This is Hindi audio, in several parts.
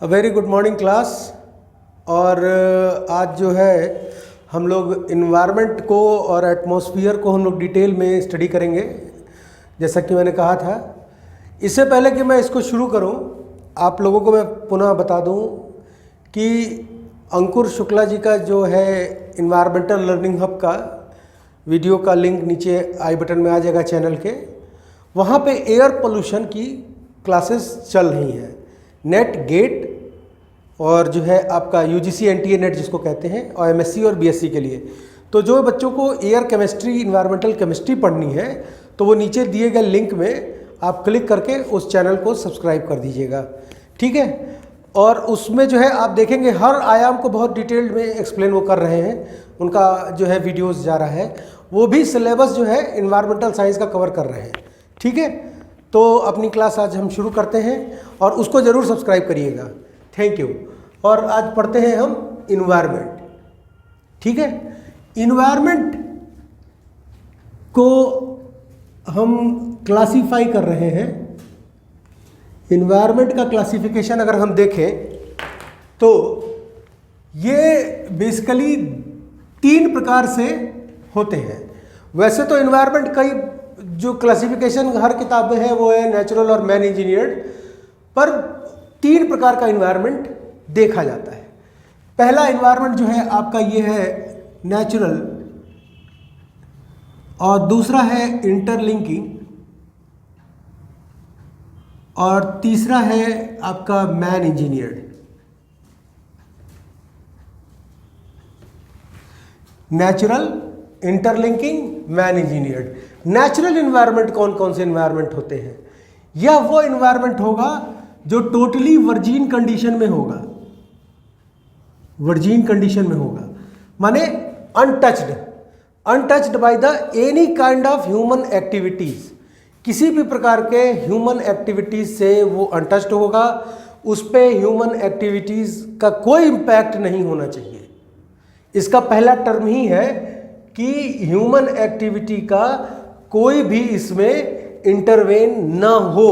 A very good morning class. और आज जो है हम लोग इन्वायरमेंट को और एटमॉस्फेयर को हम लोग डिटेल में स्टडी करेंगे, जैसा कि मैंने कहा था। इससे पहले कि मैं इसको शुरू करूं, आप लोगों को मैं पुनः बता दूं कि अंकुर शुक्ला जी का जो है इन्वायरमेंटल लर्निंग हब का वीडियो का लिंक नीचे आई बटन में आ जाएगा चैनल के। वहाँ पे एयर पोल्यूशन की क्लासेस चल रही हैं, नेट गेट और जो है आपका यूजीसी एनटीए नेट जिसको कहते हैं, और एमएससी और बीएससी के लिए। तो जो बच्चों को एयर केमिस्ट्री इन्वायरमेंटल केमिस्ट्री पढ़नी है तो वो नीचे दिए गए लिंक में आप क्लिक करके उस चैनल को सब्सक्राइब कर दीजिएगा, ठीक है। और उसमें जो है आप देखेंगे हर आयाम को बहुत डिटेल्ड में एक्सप्लेन वो कर रहे हैं, उनका जो है वीडियोस जा रहा है, वो भी सिलेबस जो है इन्वायरमेंटल साइंस का कवर कर रहे हैं, ठीक है। तो अपनी क्लास आज हम शुरू करते हैं और उसको ज़रूर सब्सक्राइब करिएगा, थैंक यू। और आज पढ़ते हैं हम इन्वायरमेंट, ठीक है। इन्वायरमेंट को हम क्लासीफाई कर रहे हैं। इन्वायरमेंट का क्लासिफिकेशन अगर हम देखें तो ये बेसिकली 3 प्रकार से होते हैं। वैसे तो इन्वायरमेंट कई जो क्लासिफिकेशन हर किताब में है वो है नेचुरल और मैन इंजीनियर्ड, पर 3 प्रकार का इन्वायरमेंट देखा जाता है। पहला इन्वायरमेंट जो है आपका ये है नेचुरल, और दूसरा है इंटरलिंकिंग, और तीसरा है आपका man engineered. Natural, interlinking, man engineered. Natural environment कौन कौन से इन्वायरमेंट होते हैं? यह वो इन्वायरमेंट होगा जो टोटली वर्जिन कंडीशन में होगा, वर्जिन कंडीशन में होगा, माने untouched by the any kind of human activities. किसी भी प्रकार के ह्यूमन एक्टिविटीज से वो अनटच्ड होगा, उस पे ह्यूमन एक्टिविटीज का कोई इम्पैक्ट नहीं होना चाहिए। इसका पहला टर्म ही है कि ह्यूमन एक्टिविटी का कोई भी इसमें इंटरवेन ना हो,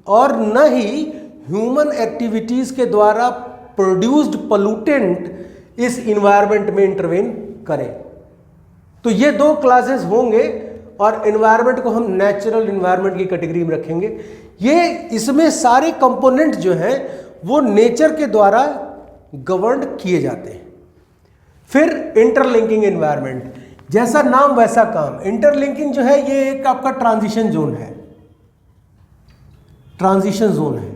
और न ही ह्यूमन एक्टिविटीज के द्वारा प्रोड्यूस्ड पोल्यूटेंट इस इन्वायरमेंट में इंटरवेन करें। तो ये 2 क्लासेस होंगे और इन्वायरमेंट को हम नेचुरल इन्वायरमेंट की कैटेगरी में रखेंगे। ये इसमें सारे कंपोनेंट जो हैं वो नेचर के द्वारा गवर्न किए जाते हैं। फिर इंटरलिंकिंग इन्वायरमेंट, जैसा नाम वैसा काम। इंटरलिंकिंग जो है ये एक आपका ट्रांजिशन जोन है, ट्रांजिशन जोन है।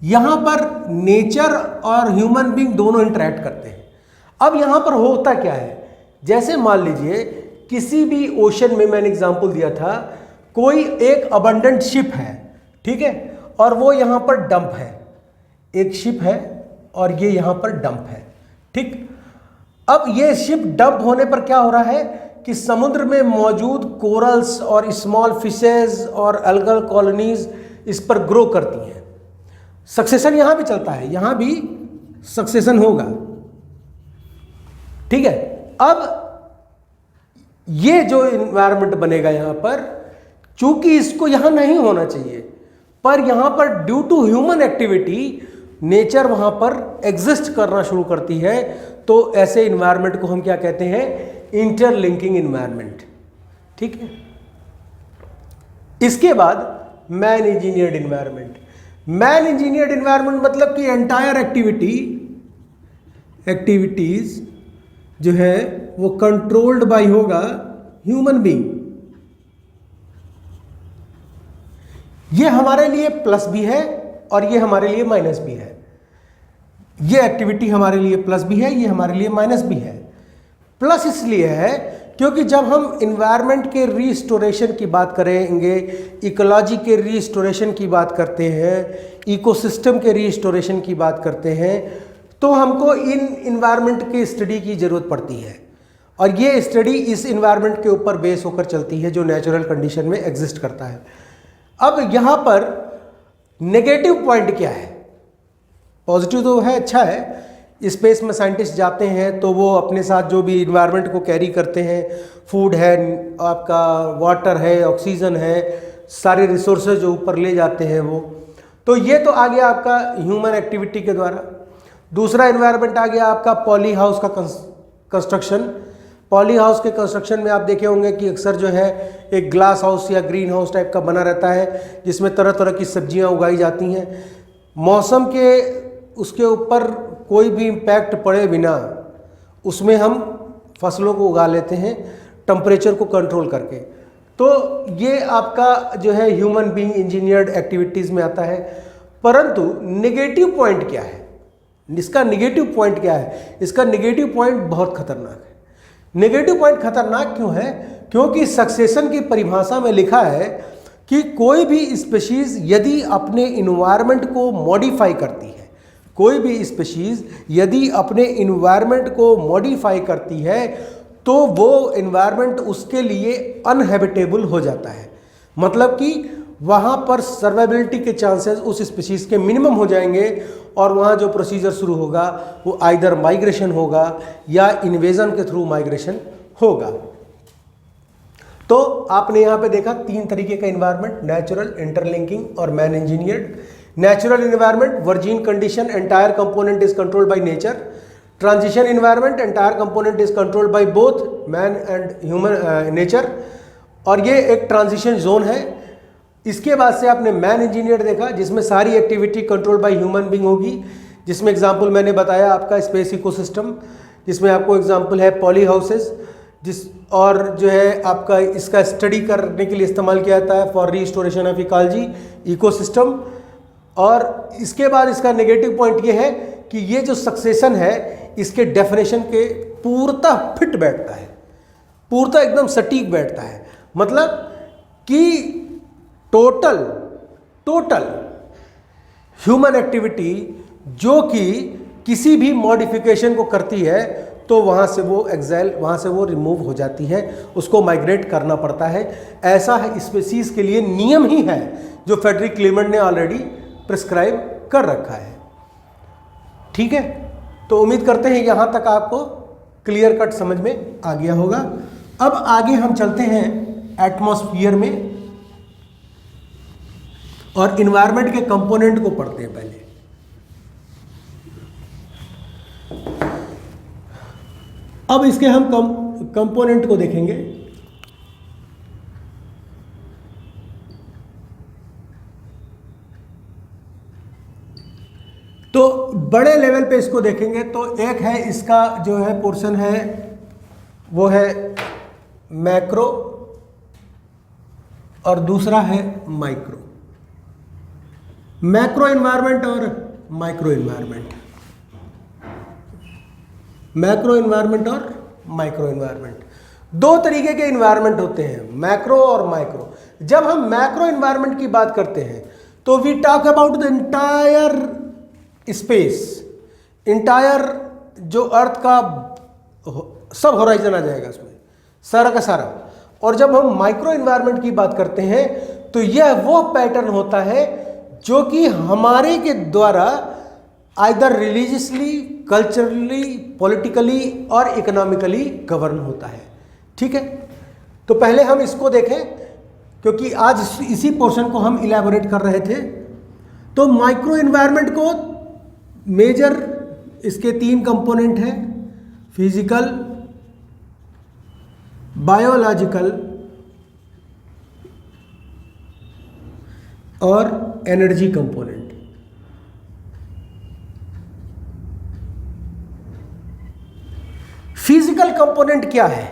यहां पर नेचर और ह्यूमन बीइंग दोनों इंटरेक्ट करते हैं। अब यहां पर होता क्या है, जैसे मान लीजिए किसी भी ओशन में, मैंने एग्जांपल दिया था, कोई एक अबंडेंट शिप है, ठीक है, और वो यहां पर डंप है, एक शिप है और ये यहां पर डंप है, ठीक। अब ये शिप डंप होने पर क्या हो रहा है कि समुद्र में मौजूद कोरल्स और स्मॉल फिशेज और अल्गल कॉलोनीज इस पर ग्रो करती हैं। सक्सेशन यहां भी चलता है, यहां भी सक्सेशन होगा, ठीक है। अब ये जो इन्वायरमेंट बनेगा यहां पर, चूंकि इसको यहां नहीं होना चाहिए, पर यहां पर due to human activity nature वहां पर एग्जिस्ट करना शुरू करती है, तो ऐसे इन्वायरमेंट को हम क्या कहते हैं? इंटरलिंकिंग इन्वायरमेंट, ठीक है। इसके बाद man engineered environment. Man engineered environment मतलब कि एंटायर एक्टिविटीज जो है वो कंट्रोल्ड बाय होगा ह्यूमन बीइंग। ये हमारे लिए प्लस भी है और ये हमारे लिए माइनस भी है। ये एक्टिविटी हमारे लिए प्लस भी है, ये हमारे लिए माइनस भी है। प्लस इसलिए है क्योंकि जब हम इन्वायरमेंट के रीस्टोरेशन की बात करेंगे, इकोलॉजी के रीस्टोरेशन की बात करते हैं, इकोसिस्टम के रीस्टोरेशन की बात करते हैं, तो हमको इन इन्वायरमेंट की स्टडी की ज़रूरत पड़ती है। और ये स्टडी इस इन्वायरमेंट के ऊपर बेस होकर चलती है जो नेचुरल कंडीशन में एग्जिस्ट करता है। अब यहाँ पर नेगेटिव पॉइंट क्या है? पॉजिटिव तो है, अच्छा है। स्पेस में साइंटिस्ट जाते हैं तो वो अपने साथ जो भी इन्वायरमेंट को कैरी करते हैं, फूड है, आपका वाटर है, ऑक्सीजन है, सारे रिसोर्सेज जो ऊपर ले जाते हैं वो, तो ये तो आ गया आपका ह्यूमन एक्टिविटी के द्वारा। दूसरा एनवायरनमेंट आ गया आपका पॉली हाउस का कंस्ट्रक्शन। पॉली हाउस के कंस्ट्रक्शन में आप देखे होंगे कि अक्सर जो है एक ग्लास हाउस या ग्रीन हाउस टाइप का बना रहता है, जिसमें तरह तरह की सब्जियां उगाई जाती हैं। मौसम के उसके ऊपर कोई भी इम्पैक्ट पड़े बिना उसमें हम फसलों को उगा लेते हैं टेम्परेचर को कंट्रोल करके। तो ये आपका जो है ह्यूमन बीइंग इंजीनियर्ड एक्टिविटीज़ में आता है। परंतु नेगेटिव पॉइंट क्या है, इसका नेगेटिव पॉइंट क्या है? इसका नेगेटिव पॉइंट बहुत खतरनाक है। नेगेटिव पॉइंट खतरनाक क्यों है? क्योंकि सक्सेशन की परिभाषा में लिखा है कि कोई भी स्पीशीज यदि अपने इन्वायरमेंट को मॉडिफाई करती है, कोई भी स्पीशीज यदि अपने इन्वायरमेंट को मॉडिफाई करती है तो वो इन्वायरमेंट उसके लिए अनहैबिटेबल हो जाता है। मतलब कि वहाँ पर सर्वाइबिलिटी के चांसेस उस स्पीशीज के मिनिमम हो जाएंगे और वहाँ जो प्रोसीजर शुरू होगा वो आइदर माइग्रेशन होगा या इन्वेजन के थ्रू माइग्रेशन होगा। तो आपने यहाँ पे देखा 3 तरीके का इन्वायरमेंट, नेचुरल, इंटरलिंकिंग और man engineered. Natural environment, virgin condition, entire component is controlled by nature. Transition environment, entire component is controlled by both man and human nature, और ये एक ट्रांजिशन जोन है। इसके बाद से आपने मैन इंजीनियर देखा जिसमें सारी activity control by human being होगी, जिसमें एग्जांपल मैंने बताया आपका स्पेस इकोसिस्टम, जिसमें आपको एग्जांपल है पॉली हाउसेस, जिस और जो है आपका इसका स्टडी करने के लिए इस्तेमाल किया जाता है for restoration of ecology ecosystem. और इसके बाद इसका नेगेटिव पॉइंट ये है कि ये जो सक्सेशन है इसके डेफिनेशन के पूर्णतः फिट बैठता है, पूर्णतः एकदम सटीक बैठता है। मतलब कि टोटल ह्यूमन एक्टिविटी जो कि किसी भी मॉडिफिकेशन को करती है तो वहाँ से वो एक्साइल, वहाँ से वो रिमूव हो जाती है, उसको माइग्रेट करना पड़ता है। ऐसा है स्पीसीज के लिए नियम ही है जो फ्रेडरिक क्लेमेंट ने ऑलरेडी प्रिस्क्राइब कर रखा है। ठीक है, तो उम्मीद करते हैं यहाँ तक आपको क्लियर कट समझ में आ गया होगा। अब आगे हम चलते हैं एटमॉस्फेयर में और इन्वायरमेंट के कंपोनेंट को पढ़ते हैं पहले। अब इसके हम कंपोनेंट को देखेंगे। तो बड़े लेवल पे इसको देखेंगे तो एक है इसका जो है पोर्शन है वो है मैक्रो और दूसरा है माइक्रो। मैक्रो इन्वायरमेंट और माइक्रो इन्वायरमेंट, मैक्रो इन्वायरमेंट और माइक्रो इन्वायरमेंट, 2 तरीके के इन्वायरमेंट होते हैं, मैक्रो और माइक्रो। जब हम मैक्रो इन्वायरमेंट की बात करते हैं तो we talk about the entire space, entire जो अर्थ का सब होराइजन आ जाएगा उसमें, सारा का सारा। और जब हम माइक्रो इन्वायरमेंट की बात करते हैं तो यह वो पैटर्न होता है जो कि हमारे के द्वारा आइदर रिलीजियसली, कल्चरली, पॉलिटिकली और इकोनॉमिकली गवर्न होता है। ठीक है, तो पहले हम इसको देखें क्योंकि आज इसी पोर्शन को हम इलैबोरेट कर रहे थे। तो माइक्रो इन्वायरमेंट को मेजर इसके 3 कंपोनेंट हैं, फिजिकल, बायोलॉजिकल और एनर्जी कंपोनेंट। फिजिकल कंपोनेंट क्या है?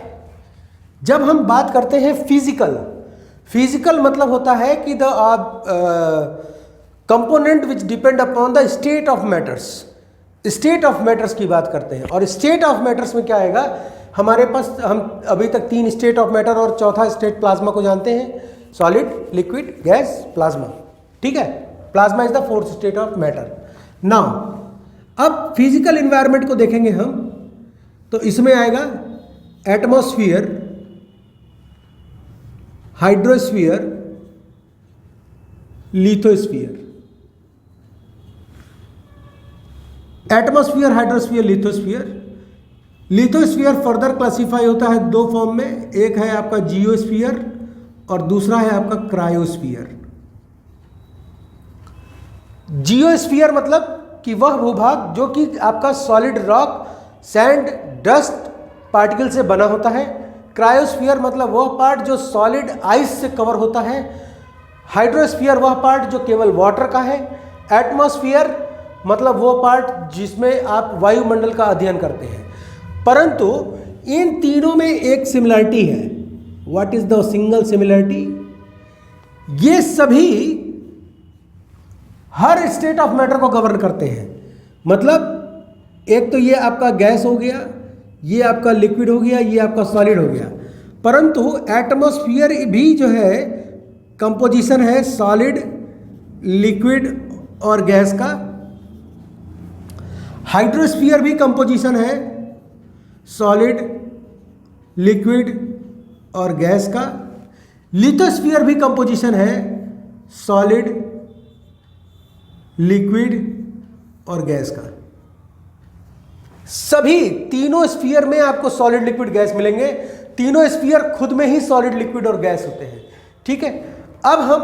जब हम बात करते हैं फिजिकल मतलब होता है कि the component which depend upon the state of matters. State of matters की बात करते हैं और स्टेट ऑफ मैटर्स में क्या आएगा हमारे पास, हम अभी तक 3 स्टेट ऑफ मैटर और चौथा स्टेट प्लाज्मा को जानते हैं, सॉलिड, लिक्विड, गैस, प्लाज्मा। ठीक है, plasma is the 4th state of matter. Now अब फिजिकल इन्वायरमेंट को देखेंगे हम तो इसमें आएगा atmosphere, hydrosphere, lithosphere. Atmosphere, hydrosphere, lithosphere. Lithosphere further classify होता है 2 फॉर्म में, एक है आपका जियोस्फीयर और दूसरा है आपका क्रायोस्फीयर। जियोस्फीयर मतलब कि वह भूभाग जो कि आपका solid rock, sand, dust, particle से बना होता है। क्रायोस्फीयर मतलब वह पार्ट जो सॉलिड आइस से कवर होता है। हाइड्रोस्फीयर वह पार्ट जो केवल वाटर का है। एटमॉस्फेयर मतलब वो पार्ट जिसमें आप वायुमंडल का अध्ययन करते हैं। परंतु इन तीनों में एक सिमिलरिटी है। What is the single similarity? ये सभी हर स्टेट ऑफ मैटर को गवर्न करते हैं। मतलब एक तो ये आपका गैस हो गया, ये आपका लिक्विड हो गया, ये आपका सॉलिड हो गया। परंतु एटमॉस्फेयर भी जो है कंपोजिशन है सॉलिड, लिक्विड और गैस का। हाइड्रोस्फीयर भी कंपोजिशन है सॉलिड, लिक्विड और गैस का। लिथोस्फीयर भी कंपोजिशन है सॉलिड, लिक्विड और गैस का। सभी तीनों स्फीयर में आपको सॉलिड, लिक्विड, गैस मिलेंगे। तीनों स्फीयर खुद में ही सॉलिड, लिक्विड और गैस होते हैं। ठीक है, अब हम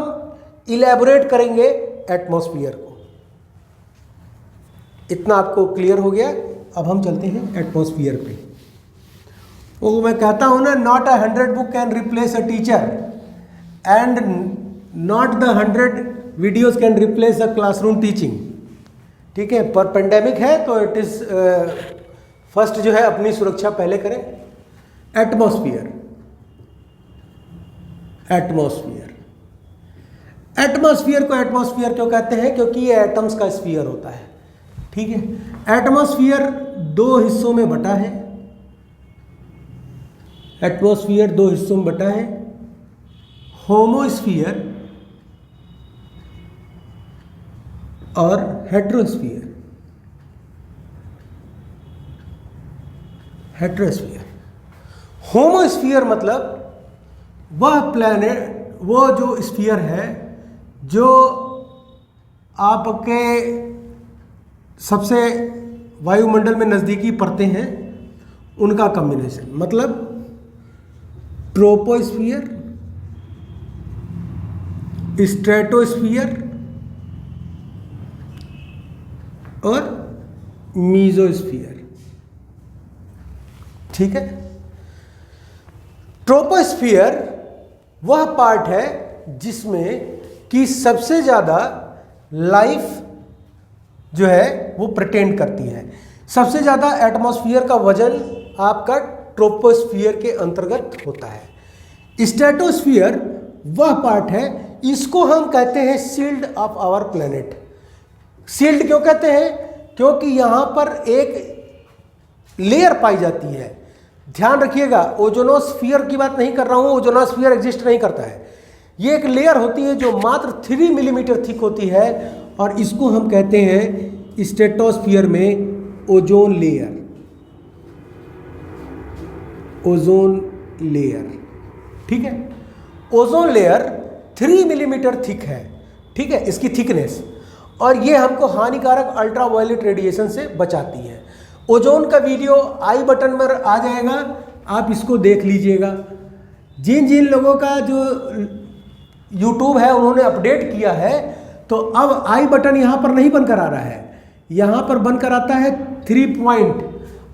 इलेबोरेट करेंगे एटमॉस्फेयर को। इतना आपको क्लियर हो गया। अब हम चलते हैं एटमॉस्फेयर पे। वो मैं कहता हूं ना, not 100 book can replace a teacher and not the 100 videos can replace a classroom teaching. ठीक है, पर पेंडेमिक है तो इट इज फर्स्ट जो है अपनी सुरक्षा पहले करें। एटमॉस्फेयर, एटमॉस्फेयर, एटमॉस्फेयर को एटमॉस्फेयर क्यों कहते हैं? क्योंकि ये एटम्स का स्फीयर होता है। ठीक है, एटमॉस्फेयर दो हिस्सों में बटा है। एटमॉस्फेयर दो हिस्सों में बटा है, होमोस्फीयर और हेट्रोस्फीयर। हेट्रोस्फीयर, होमोस्फीयर मतलब वह प्लैनेट, वो जो स्फीयर है जो आपके सबसे वायुमंडल में नज़दीकी परतें हैं उनका कॉम्बिनेशन। मतलब ट्रोपोस्फीयर, स्ट्रेटोस्फीयर और मीजोस्फीयर। ठीक है, ट्रोपोस्फीयर वह पार्ट है जिसमें कि सबसे ज़्यादा लाइफ जो है वो प्रिटेंड करती है। सबसे ज़्यादा एटमॉस्फेयर का वजन आपका ट्रोपोस्फीयर के अंतर्गत होता है। स्ट्रेटोस्फीयर वह पार्ट है, इसको हम कहते हैं shield of our planet. Shield क्यों कहते हैं? क्योंकि यहाँ पर एक लेयर पाई जाती है। ध्यान रखिएगा, ओजोनोस्फीयर की बात नहीं कर रहा हूँ, ओजोनोस्फीयर एग्जिस्ट नहीं करता है। ये एक लेयर होती है जो मात्र 3 मिलीमीटर थिक होती है और इसको हम कहते हैं स्ट्रेटोस्फीयर में ओजोन लेयर। ओजोन लेयर, ठीक है, ओजोन लेयर 3 मिलीमीटर थिक है। ठीक है, इसकी थिकनेस, और ये हमको हानिकारक अल्ट्रावायलेट रेडिएशन से बचाती है। ओजोन का वीडियो आई बटन पर आ जाएगा, आप इसको देख लीजिएगा। जिन जिन लोगों का जो YouTube है उन्होंने अपडेट किया है, तो अब आई बटन यहाँ पर नहीं बनकर आ रहा है, यहाँ पर बनकर आता है 3 पॉइंट,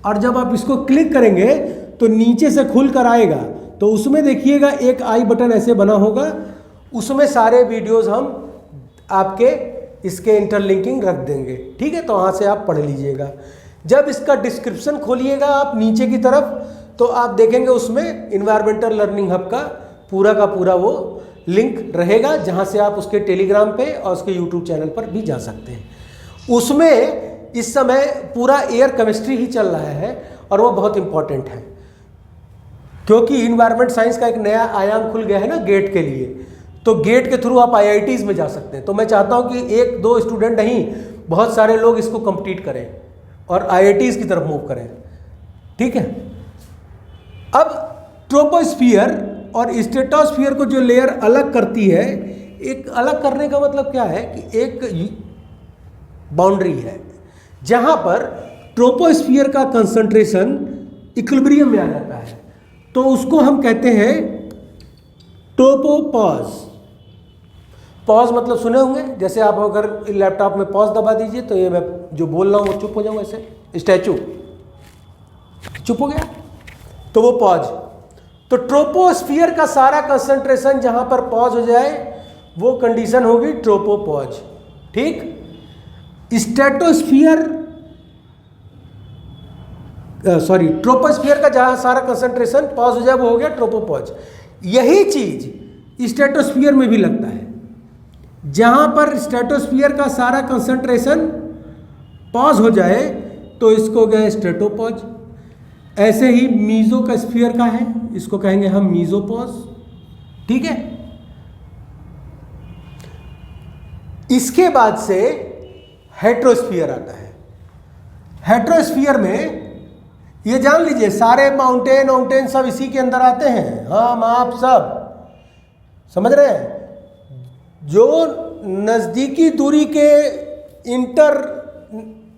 और जब आप इसको क्लिक करेंगे तो नीचे से खुल कर आएगा। तो उसमें देखिएगा एक आई बटन ऐसे बना होगा, उसमें सारे वीडियोस हम आपके इसके इंटरलिंकिंग रख देंगे। ठीक है, तो वहाँ से आप पढ़ लीजिएगा। जब इसका डिस्क्रिप्शन खोलिएगा आप नीचे की तरफ, तो आप देखेंगे उसमें इन्वायरमेंटल लर्निंग हब का पूरा वो लिंक रहेगा, जहाँ से आप उसके टेलीग्राम पे और उसके यूट्यूब चैनल पर भी जा सकते हैं। उसमें इस समय पूरा एयर केमिस्ट्री ही चल रहा है और वो बहुत इंपॉर्टेंट है, क्योंकि इन्वायरमेंट साइंस का एक नया आयाम खुल गया है ना गेट के लिए। तो गेट के थ्रू आप IITs में जा सकते हैं। तो मैं चाहता हूं कि 1-2 स्टूडेंट नहीं, बहुत सारे लोग इसको कंप्लीट करें और IITs की तरफ मूव करें। ठीक है, अब ट्रोपोस्फियर और स्ट्रेटोस्फियर को जो लेयर अलग करती है, एक अलग करने का मतलब क्या है कि एक बाउंड्री है जहां पर ट्रोपोस्फियर का कंसंट्रेशन इक्विलिब्रियम में आ जाता है, तो उसको हम कहते हैं ट्रोपोपॉज। पॉज मतलब सुने होंगे, जैसे आप अगर लैपटॉप में पॉज दबा दीजिए तो ये मैं जो बोल रहा हूँ वो चुप हो जाऊँगा, ऐसे स्टैचू चुप हो गया तो वो पॉज। तो ट्रोपोस्फियर का सारा कंसंट्रेशन जहाँ पर पॉज हो जाए वो कंडीशन होगी ट्रोपोपॉज। ठीक, स्ट्रेटोस्फियर ट्रोपोस्फियर का जहाँ सारा कंसंट्रेशन पॉज हो जाए वो हो गया ट्रोपोपॉज। यही चीज स्ट्रेटोस्फियर में भी लगता है, जहाँ पर स्ट्रेटोस्फियर का सारा कंसंट्रेशन पॉज हो जाए तो इसको गए स्ट्रेटोपॉज। ऐसे ही मीजो का स्फीयर का है, इसको कहेंगे हम मीजोपॉज। ठीक है, इसके बाद से हेट्रोस्फियर आता है। हेट्रोस्फियर में ये जान लीजिए सारे माउंटेन सब इसी के अंदर आते हैं। हम आप सब समझ रहे हैं। जो नज़दीकी दूरी के इंटर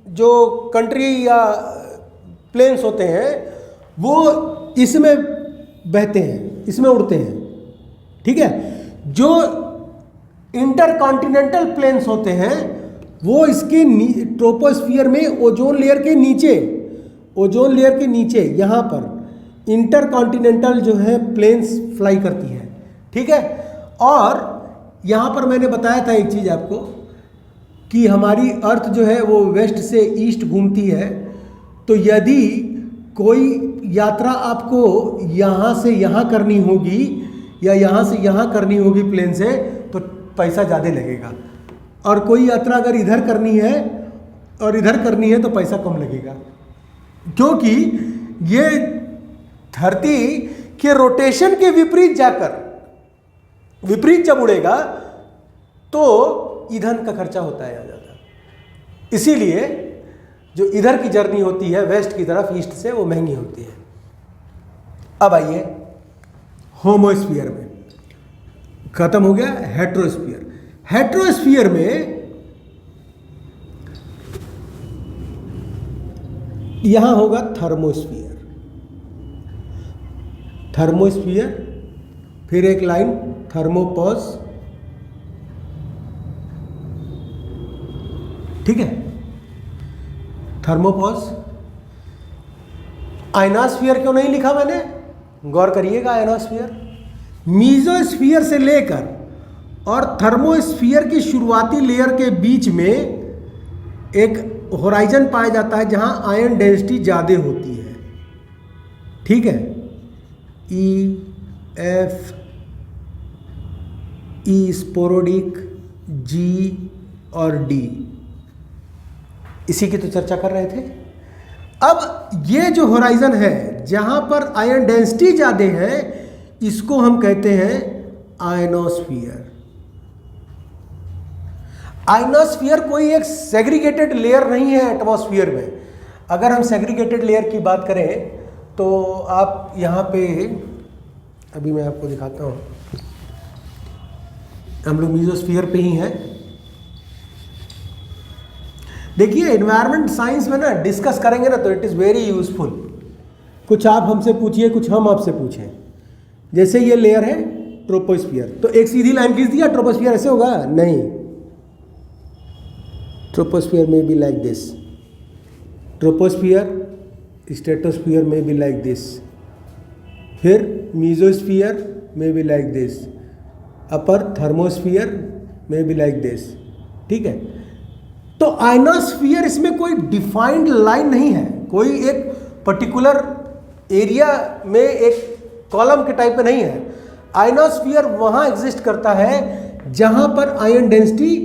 जो कंट्री या प्लेन्स होते हैं वो इसमें बहते हैं, इसमें उड़ते हैं। ठीक है, जो इंटर कॉन्टिनेंटल प्लेन्स होते हैं वो इसके ट्रोपोस्फियर में ओजोन लेयर के नीचे यहाँ पर इंटर कॉन्टिनेंटल जो है प्लेन्स फ्लाई करती है। ठीक है, और यहाँ पर मैंने बताया था एक चीज़ आपको कि हमारी अर्थ जो है वो वेस्ट से ईस्ट घूमती है। तो यदि कोई यात्रा आपको यहाँ से यहाँ करनी होगी या यहाँ से यहाँ करनी होगी प्लेन से तो पैसा ज़्यादा लगेगा, और कोई यात्रा अगर इधर करनी है और इधर करनी है तो पैसा कम लगेगा, क्योंकि ये धरती के रोटेशन के विपरीत जाकर विपरीत जब उड़ेगा तो ईंधन का खर्चा होता है ज़्यादा। इसीलिए जो इधर की जर्नी होती है वेस्ट की तरफ ईस्ट से वो महंगी होती है। अब आइए होमोस्फीयर में, खत्म हो गया हेट्रोस्फीयर। हेट्रोस्फीयर में यहां होगा थर्मोस्फीयर, थर्मोस्फीयर, फिर एक लाइन थर्मोपॉज। ठीक है, थर्मोपॉज। आयनोस्फीयर क्यों नहीं लिखा मैंने, गौर करिएगा। आयनोस्फीयर मीजोस्फीयर से लेकर और थर्मोस्फीयर की शुरुआती लेयर के बीच में एक होराइजन पाया जाता है जहां आयन डेंसिटी ज़्यादा होती है। ठीक है, ई एफ, ई स्पोरोडिक, जी और डी, इसी की तो चर्चा कर रहे थे। अब ये जो होराइजन है जहां पर आयन डेंसिटी ज़्यादा है इसको हम कहते हैं आयनोस्फीयर। आयनोस्फीयर कोई एक सेग्रीगेटेड लेयर नहीं है एटमॉस्फेयर में। अगर हम सेग्रीगेटेड लेयर की बात करें तो आप यहाँ पे, अभी मैं आपको दिखाता हूँ, हम लोग मीजोस्फीयर पे ही हैं। देखिए एनवायरनमेंट साइंस में ना डिस्कस करेंगे ना तो इट इज़ वेरी यूजफुल। कुछ आप हमसे पूछिए, कुछ हम आपसे पूछें। जैसे ये लेयर है ट्रोपोस्फियर, तो एक सीधी लाइन खींच दिया ट्रोपोस्फियर ऐसे होगा? नहीं, ट्रोपोस्फियर में be like this, troposphere, stratosphere में बी लाइक दिस, फिर मीजोस्फियर में be like this, upper thermosphere में बी लाइक दिस। ठीक है, तो आयनोस्फीयर इसमें कोई डिफाइंड लाइन नहीं है, कोई एक पर्टिकुलर एरिया में एक कॉलम के टाइप में नहीं है। आयनोस्फीयर वहाँ एग्जिस्ट करता है जहाँ पर आयन डेंसिटी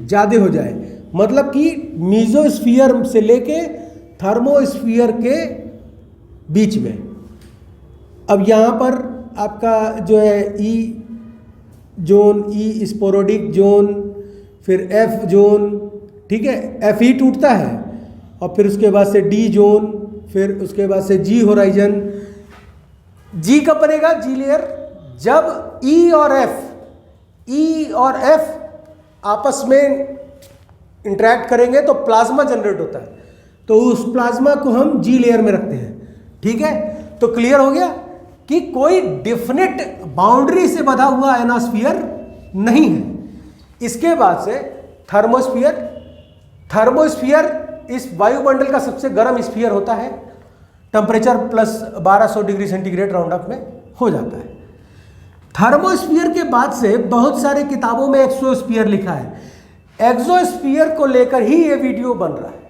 ज़्यादा हो जाए, मतलब कि मीजोस्फीयर से लेके थर्मोस्फीयर के बीच में। अब यहाँ पर आपका जो है ई जोन, ई स्पोरोडिक जोन, फिर एफ जोन, ठीक है, एफ ई टूटता है और फिर उसके बाद से डी जोन, फिर उसके बाद से जी होराइजन। जी कब बनेगा? जी लेयर जब ई और एफ आपस में इंटरेक्ट करेंगे तो प्लाज्मा जनरेट होता है, तो उस प्लाज्मा को हम जी लेयर में रखते हैं। ठीक है, तो क्लियर हो गया कि कोई डेफिनेट बाउंड्री से बंधा हुआ आयनोस्फीयर नहीं है। इसके बाद से थर्मोस्फीयर। थर्मोस्फीयर इस वायुमंडल का सबसे गर्म स्फीयर होता है, temperature plus 1200 degree centigrade round up में हो जाता है। थर्मोस्फीयर के बाद से बहुत सारे किताबों में एक्सोस्फीयर लिखा है। एक्सोस्फीयर को लेकर ही ये वीडियो बन रहा है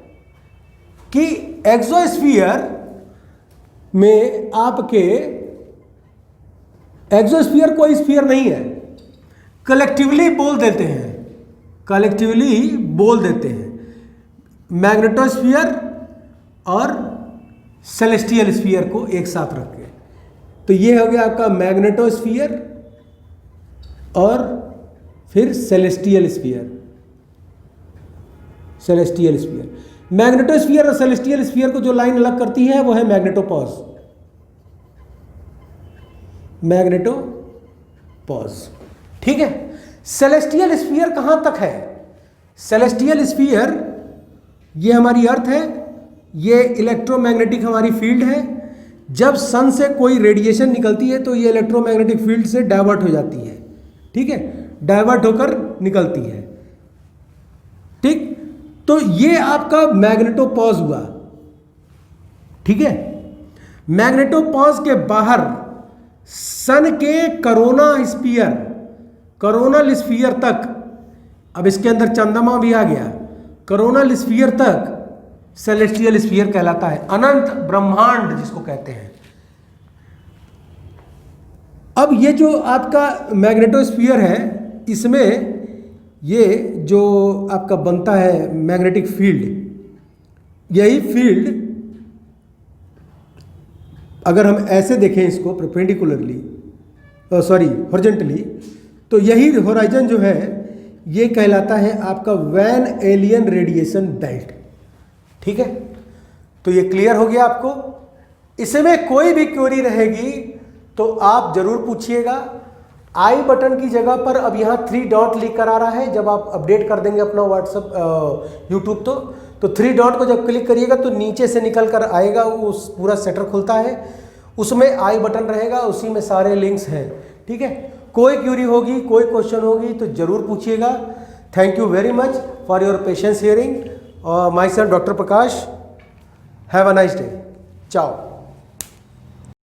कि एक्सोस्फीयर में आपके, एक्सोस्फीयर कोई स्फीयर नहीं है, कलेक्टिवली बोल देते हैं, कलेक्टिवली बोल देते हैं मैग्नेटोस्फीयर और सेलेस्टियल स्फीयर को एक साथ रख के। तो ये हो गया आपका मैग्नेटोस्फीयर और फिर celestial sphere. Celestial sphere, magnetosphere और सेलेस्टियल स्फीयर को जो लाइन अलग करती है वो है मैग्नेटोपॉज। मैग्नेटोपॉज, ठीक है। सेलेस्टियल स्फीयर कहां तक है? सेलेस्टियल स्फीयर ये हमारी अर्थ है, ये इलेक्ट्रोमैग्नेटिक हमारी फील्ड है। जब सन से कोई रेडिएशन निकलती है तो ये इलेक्ट्रोमैग्नेटिक फील्ड से डाइवर्ट हो जाती है, ठीक है, डाइवर्ट होकर निकलती है, ठीक। तो ये आपका मैग्नेटोपॉज हुआ, ठीक है। मैग्नेटोपॉज के बाहर सन के कोरोनल स्फीयर तक, अब इसके अंदर चंद्रमा भी आ गया, कोरोनल स्फीयर तक सेलेस्टियल स्फीयर कहलाता है, अनंत ब्रह्मांड जिसको कहते हैं। अब ये जो आपका मैग्नेटोस्फीयर है, इसमें ये जो आपका बनता है मैग्नेटिक फील्ड, यही फील्ड अगर हम ऐसे देखें इसको परपेंडिकुलरली, सॉरी हॉरिजॉन्टली, तो यही होराइजन जो है ये कहलाता है आपका वैन एलियन रेडिएशन बेल्ट, ठीक है। तो ये क्लियर हो गया आपको। इसमें कोई भी क्वेरी रहेगी तो आप जरूर पूछिएगा। आई बटन की जगह पर अब यहाँ 3 डॉट लिख कर आ रहा है, जब आप अपडेट कर देंगे अपना व्हाट्सअप यूट्यूब तो 3 डॉट को जब क्लिक करिएगा तो नीचे से निकल कर आएगा, उस पूरा सेटर खुलता है, उसमें आई बटन रहेगा, उसी में सारे लिंक्स हैं, ठीक है। कोई क्यूरी होगी, कोई क्वेश्चन होगी तो जरूर पूछिएगा। Thank you very much for your patience hearing. My self doctor Prakash. Have a nice day. चाओ।